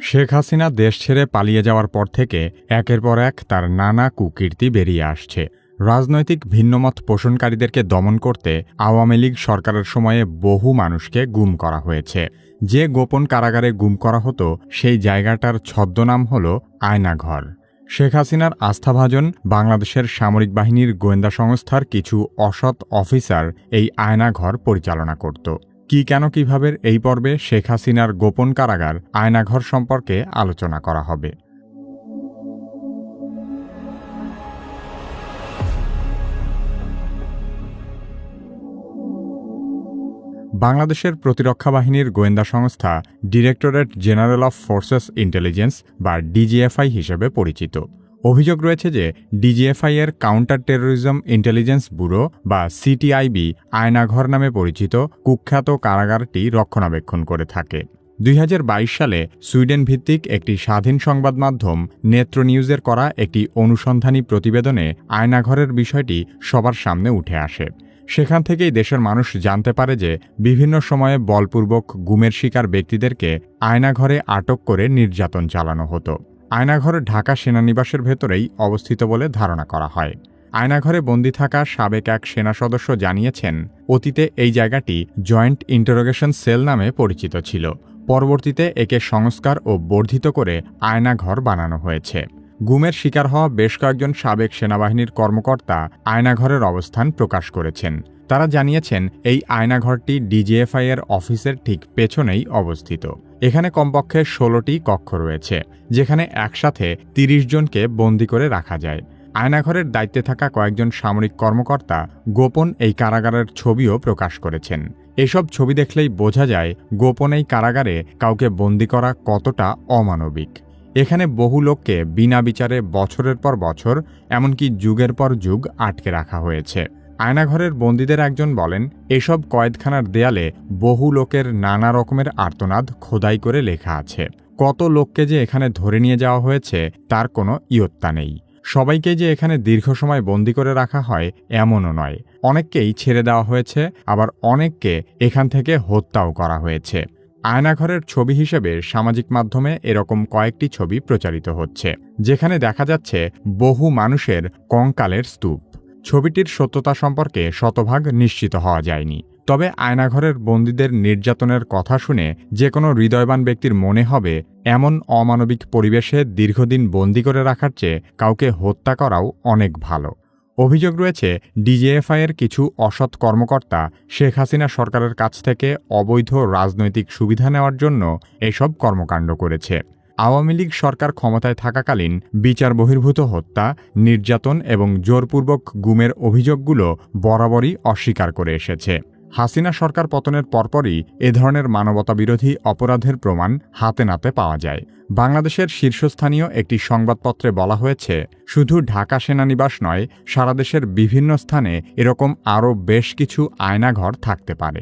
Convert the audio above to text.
শেখ হাসিনা দেশ ছেড়ে পালিয়ে যাওয়ার পর থেকে একের পর এক তার নানা কুকীর্তি বেরিয়ে আসছে। রাজনৈতিক ভিন্নমত পোষণকারীদেরকে দমন করতে আওয়ামী লীগ সরকারের সময়ে বহু মানুষকে গুম করা হয়েছে। যে গোপন কারাগারে গুম করা হতো সেই জায়গাটার ছদ্মনাম হল আয়নাঘর। শেখ হাসিনার আস্থাভাজন বাংলাদেশের সামরিক বাহিনীর গোয়েন্দা সংস্থার কিছু অসৎ অফিসার এই আয়নাঘর পরিচালনা করত। কি কেন কিভাবে এই পর্বে শেখ হাসিনার গোপন কারাগার আয়নাঘর সম্পর্কে আলোচনা করা হবে। বাংলাদেশের প্রতিরক্ষা বাহিনীর গোয়েন্দা সংস্থা directorate general of forces intelligence বা ডিজিএফআই হিসেবে পরিচিত। অভিযোগ রয়েছে যে ডিজিএফআই এর কাউন্টার টেরোরিজম ইন্টেলিজেন্স ব্যুরো বা সিটিআইবি আয়নাঘর নামে পরিচিত কুখ্যাত কারাগারটি রক্ষণাবেক্ষণ করে থাকে। ২০২২ সালে সুইডেন ভিত্তিক একটি স্বাধীন সংবাদ মাধ্যম নেত্র নিউজের করা একটি অনুসন্ধানী প্রতিবেদনে আয়নাঘরের বিষয়টি সবার সামনে উঠে আসে। সেখান থেকেই দেশের মানুষ জানতে পারে যে বিভিন্ন সময়ে বলপূর্বক গুমের শিকার ব্যক্তিদেরকে আয়নাঘরে আটক করে নির্যাতন চালানো হতো। আয়নাঘর ঢাকা সেনানিবাসের ভেতরেই অবস্থিত বলে ধারণা করা হয়। আয়নাঘরে বন্দী থাকা সাবেক এক সেনা সদস্য জানিয়েছেন, অতীতে এই জায়গাটি জয়েন্ট ইন্টারোগেশন সেল নামে পরিচিত ছিল। পরবর্তীতে একে সংস্কার ও বর্ধিত করে আয়নাঘর বানানো হয়েছে। গুমের শিকার হওয়া বেশ কয়েকজন সাবেক সেনাবাহিনীর কর্মকর্তা আয়নাঘরের অবস্থান প্রকাশ করেছেন। তারা জানিয়েছেন এই আয়নাঘরটি ডিজিএফআই এর অফিসের ঠিক পেছনেই অবস্থিত। এখানে কমপক্ষে ১৬টি কক্ষ রয়েছে, যেখানে একসাথে ৩০ জনকে বন্দী করে রাখা যায়। আয়নাঘরের দায়িত্বে থাকা কয়েকজন সামরিক কর্মকর্তা গোপন এই কারাগারের ছবিও প্রকাশ করেছেন। এসব ছবি দেখলেই বোঝা যায় গোপন এই কারাগারে কাউকে বন্দী করা কতটা অমানবিক। এখানে বহু লোককে বিনা বিচারে বছরের পর বছর, এমনকি যুগের পর যুগ আটকে রাখা হয়েছে। আয়নাঘরের বন্দীদের একজন বলেন, এসব কয়েদখানার দেয়ালে বহু লোকের নানা রকমের আর্তনাদ খোদাই করে লেখা আছে। কত লোককে যে এখানে ধরে নিয়ে যাওয়া হয়েছে তার কোনো ইয়ত্তা নেই। সবাইকে যে এখানে দীর্ঘ সময় বন্দী করে রাখা হয় এমনও নয়। অনেককেই ছেড়ে দেওয়া হয়েছে, আবার অনেককে এখান থেকে হত্যাও করা হয়েছে। আয়নাঘরের ছবি হিসেবে সামাজিক মাধ্যমে এরকম কয়েকটি ছবি প্রচারিত হচ্ছে, যেখানে দেখা যাচ্ছে বহু মানুষের কঙ্কালের স্তূপ। ছবিটির সত্যতা সম্পর্কে শতভাগ নিশ্চিত হওয়া যায়নি। তবে আয়নাঘরের বন্দীদের নির্যাতনের কথা শুনে যে কোনো হৃদয়বান ব্যক্তির মনে হবে, এমন অমানবিক পরিবেশে দীর্ঘদিন বন্দী করে রাখার চেয়ে কাউকে হত্যা করাও অনেক ভালো। অভিযোগ রয়েছে ডিজিএফআই এর কিছু অসৎ কর্মকর্তা শেখ হাসিনা সরকারের কাছ থেকে অবৈধ রাজনৈতিক সুবিধা নেওয়ার জন্য এসব কর্মকাণ্ড করেছে। আওয়ামী লীগ সরকার ক্ষমতায় থাকাকালীন বিচার বহির্ভূত হত্যা, নির্যাতন এবং জোরপূর্বক গুমের অভিযোগগুলো বরাবরই অস্বীকার করে এসেছে। হাসিনা সরকার পতনের পরপরই এ ধরনের মানবতাবিরোধী অপরাধের প্রমাণ হাতে নাতে পাওয়া যায়। বাংলাদেশের শীর্ষস্থানীয় একটি সংবাদপত্রে বলা হয়েছে, শুধু ঢাকা সেনানিবাস নয়, সারা দেশের বিভিন্ন স্থানে এরকম আরও বেশ কিছু আয়নাঘর থাকতে পারে।